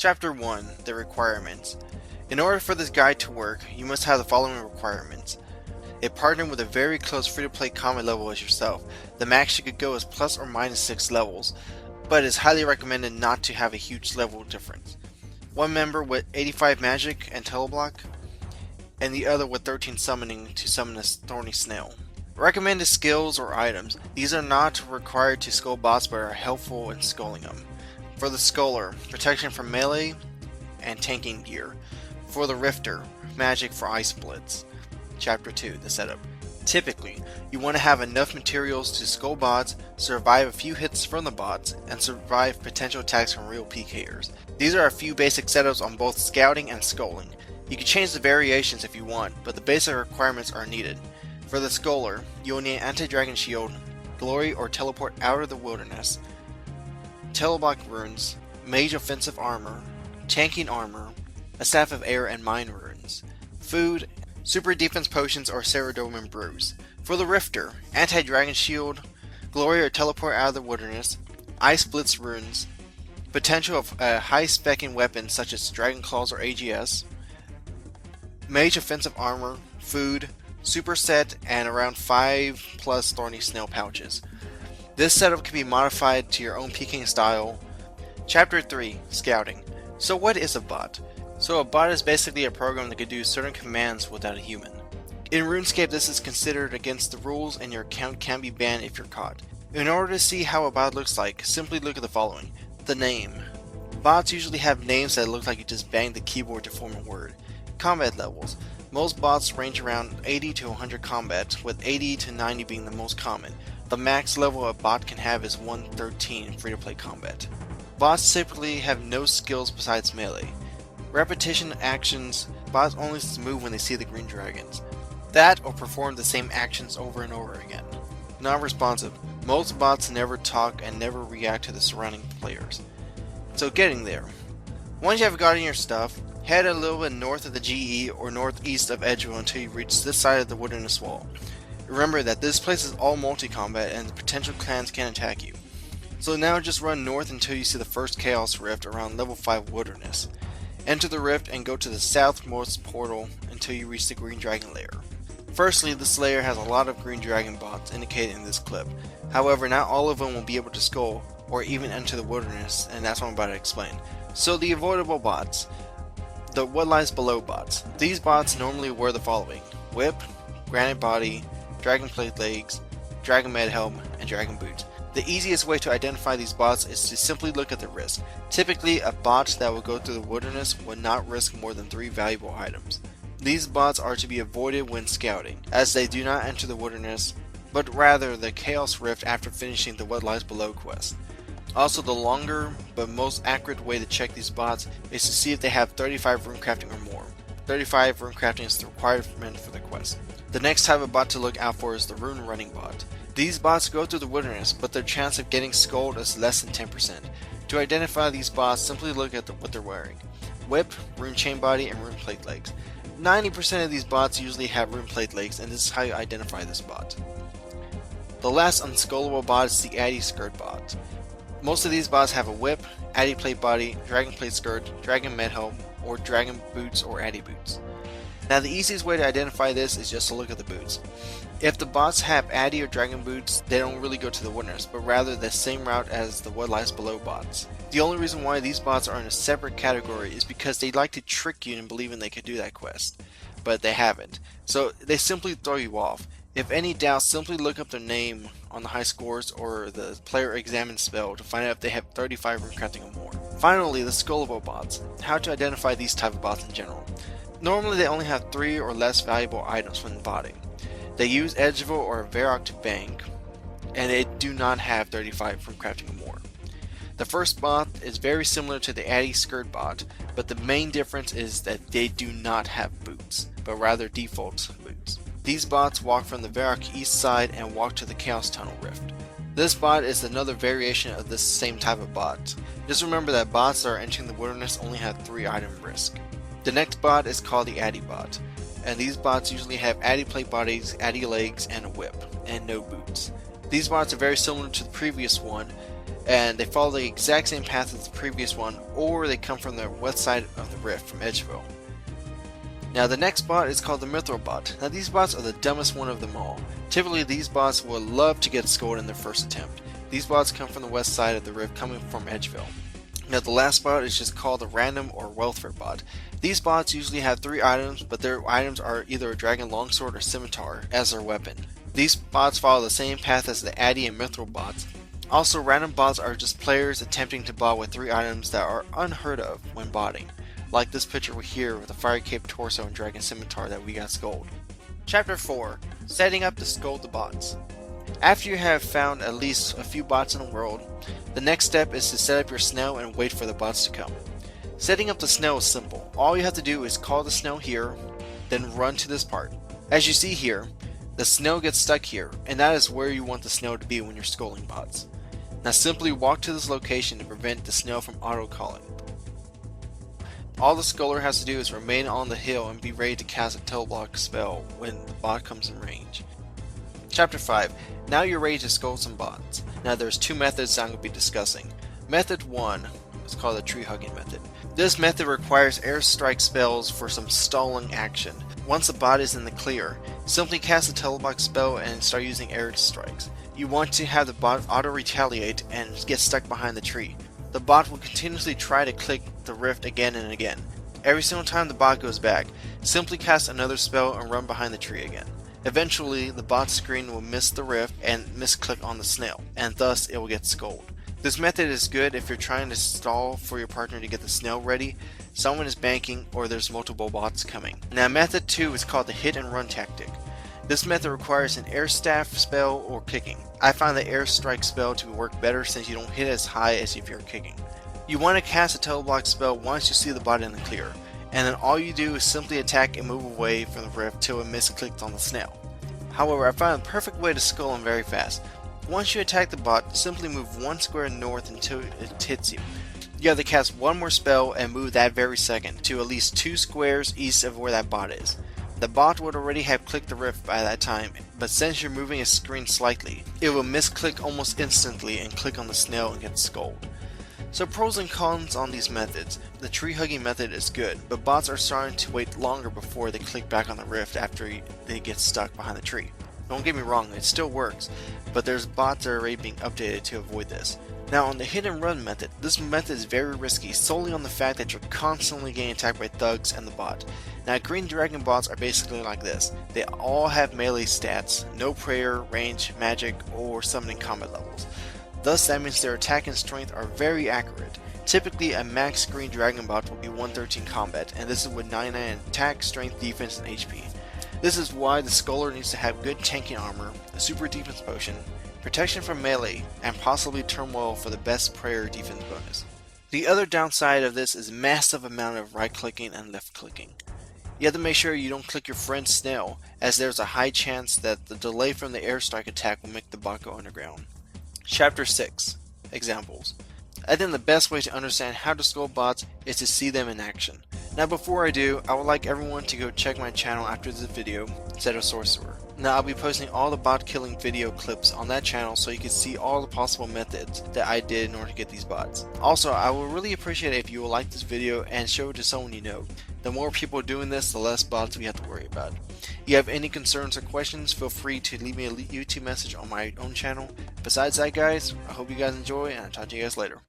Chapter 1. The Requirements. In order for this guide to work, you must have the following requirements. A partner with a very close free-to-play combat level as yourself. The max you could go is plus or minus 6 levels, but it is highly recommended not to have a huge level difference. One member with 85 magic and teleblock, and the other with 13 summoning to summon a thorny snail. Recommended skills or items. These are not required to skull bots but are helpful in sculling them. For the Sculler, protection from melee and tanking gear. For the Rifter, magic for ice splits. Chapter 2, the setup. Typically, you want to have enough materials to skull bots, survive a few hits from the bots, and survive potential attacks from real PKers. These are a few basic setups on both scouting and sculling. You can change the variations if you want, but the basic requirements are needed. For the Sculler, you will need anti-dragon shield, glory or teleport out of the wilderness, teleblock runes, mage offensive armor, tanking armor, a staff of air and mine runes, food, super defense potions or Ceradomin brews. For the Rifter, anti-dragon shield, glory or teleport out of the wilderness, ice blitz runes, potential of a high specking weapon such as dragon claws or AGS, mage offensive armor, food, super set, and around 5 plus thorny snail pouches. This setup can be modified to your own PKING style. Chapter 3, Scouting. So what is a bot? So a bot is basically a program that can do certain commands without a human. In Runescape, this is considered against the rules and your account can be banned if you're caught. In order to see how a bot looks like, simply look at the following. The name. Bots usually have names that look like you just banged the keyboard to form a word. Combat levels. Most bots range around 80 to 100 combat, with 80 to 90 being the most common. The max level a bot can have is 113 in free-to-play combat. Bots typically have no skills besides melee. Repetition actions. Bots only move when they see the green dragons. That or perform the same actions over and over again. Non-responsive. Most bots never talk and never react to the surrounding players. So getting there. Once you have gotten your stuff, head a little bit north of the GE or northeast of Edgeville until you reach this side of the wilderness wall. Remember that this place is all multi-combat and the potential clans can attack you. So now just run north until you see the first Chaos Rift around level 5 wilderness. Enter the rift and go to the southmost portal until you reach the green dragon lair. Firstly, this lair has a lot of green dragon bots indicated in this clip. However, not all of them will be able to skull or even enter the wilderness, and that's what I'm about to explain. So the avoidable bots. The what lies below bots. These bots normally wear the following: whip, granite body, dragon plate legs, dragon med helm, and dragon boots. The easiest way to identify these bots is to simply look at the risk. Typically, a bot that will go through the wilderness would not risk more than 3 valuable items. These bots are to be avoided when scouting, as they do not enter the wilderness, but rather the Chaos Rift after finishing the What Lies Below quest. Also, the longer but most accurate way to check these bots is to see if they have 35 rune crafting or more. 35 rune crafting is the requirement for the quest. The next type of bot to look out for is the rune running bot. These bots go through the wilderness, but their chance of getting skulled is less than 10%. To identify these bots, simply look at what they're wearing. Whip, rune chain body, and rune plate legs. 90% of these bots usually have rune plate legs, and this is how you identify this bot. The last unskullable bot is the Addy skirt bot. Most of these bots have a whip, Addy plate body, dragon plate skirt, dragon med helm, or dragon boots or Addy boots. Now the easiest way to identify this is just to look at the boots. If the bots have Addy or dragon boots, they don't really go to the wilderness, but rather the same route as the What Lies Below bots. The only reason why these bots are in a separate category is because they like to trick you into believing they could do that quest, but they haven't. So they simply throw you off. If any doubt, simply look up their name on the high scores or the player examine spell to find out if they have 35 rune crafting or more. Finally, the skullable bots. How to identify these type of bots in general. Normally they only have 3 or less valuable items when botting. They use Edgeville or Varrock to bank, and they do not have 35 rune crafting or more. The first bot is very similar to the Addy skirt bot, but the main difference is that they do not have boots, but rather default boots. These bots walk from the Varrock east side and walk to the Chaos Tunnel Rift. This bot is another variation of this same type of bot. Just remember that bots that are entering the wilderness only have 3 item risk. The next bot is called the Addy bot, and these bots usually have Addy plate bodies, Addy legs, and a whip, and no boots. These bots are very similar to the previous one, and they follow the exact same path as the previous one, or they come from the west side of the rift from Edgeville. Now the next bot is called the Mithril bot. Now these bots are the dumbest one of them all. Typically these bots will love to get scored in their first attempt. These bots come from the west side of the rift coming from Edgeville. Now the last bot is just called the random or Welfare bot. These bots usually have 3 items, but their items are either a dragon longsword or scimitar as their weapon. These bots follow the same path as the Addy and Mithril bots. Also, random bots are just players attempting to bot with 3 items that are unheard of when botting, like this picture here with the Fire Cape Torso and Dragon Scimitar that we got scolded. Chapter 4. Setting up to scold the bots. After you have found at least a few bots in the world, the next step is to set up your snow and wait for the bots to come. Setting up the snow is simple. All you have to do is call the snow here, then run to this part. As you see here, the snow gets stuck here, and that is where you want the snow to be when you're scolding bots. Now simply walk to this location to prevent the snow from auto-calling. All the scoldor has to do is remain on the hill and be ready to cast a Teleblock spell when the bot comes in range. Chapter 5. Now you're ready to scold some bots. Now there's 2 methods I'm going to be discussing. Method 1 is called the tree hugging method. This method requires airstrike spells for some stalling action. Once the bot is in the clear, simply cast a Teleblock spell and start using air strikes. You want to have the bot auto-retaliate and get stuck behind the tree. The bot will continuously try to click the rift again and again. Every single time the bot goes back, simply cast another spell and run behind the tree again. Eventually, the bot's screen will miss the rift and misclick on the snail, and thus it will get scolded. This method is good if you're trying to stall for your partner to get the snail ready, someone is banking, or there's multiple bots coming. Now method 2 is called the hit and run tactic. This method requires an air staff spell or kicking. I find the air strike spell to work better since you don't hit as high as if you're kicking. You want to cast a Teleblock spell once you see the bot in the clear, and then all you do is simply attack and move away from the rift till it misclicks on the snail. However, I find the perfect way to skull him very fast. Once you attack the bot, simply move 1 square north until it hits you. You have to cast 1 more spell and move that very second to at least 2 squares east of where that bot is. The bot would already have clicked the rift by that time, but since you're moving his screen slightly, it will misclick almost instantly and click on the snail and get scolded. So pros and cons on these methods. The tree hugging method is good, but bots are starting to wait longer before they click back on the rift after they get stuck behind the tree. Don't get me wrong, it still works, but there's bots that are already being updated to avoid this. Now on the hit and run method, this method is very risky solely on the fact that you're constantly getting attacked by thugs and the bot. Now green dragon bots are basically like this. They all have melee stats, no prayer, range, magic, or summoning combat levels. Thus that means their attack and strength are very accurate. Typically a max green dragon bot will be 113 combat, and this is with 99 attack, strength, defense, and HP. This is why the scholar needs to have good tanking armor, a super defense potion, protection from melee, and possibly turmoil for the best prayer defense bonus. The other downside of this is massive amount of right clicking and left clicking. You have to make sure you don't click your friend's snail, as there's a high chance that the delay from the airstrike attack will make the bot go underground. Chapter 6. Examples. I think the best way to understand how to scold bots is to see them in action. Now before I do, I would like everyone to go check my channel after this video, Zeta Sorcerer. Now I'll be posting all the bot killing video clips on that channel so you can see all the possible methods that I did in order to get these bots. Also, I would really appreciate it if you will like this video and show it to someone you know. The more people doing this, the less bots we have to worry about. If you have any concerns or questions, feel free to leave me a YouTube message on my own channel. Besides that guys, I hope you guys enjoy and I'll talk to you guys later.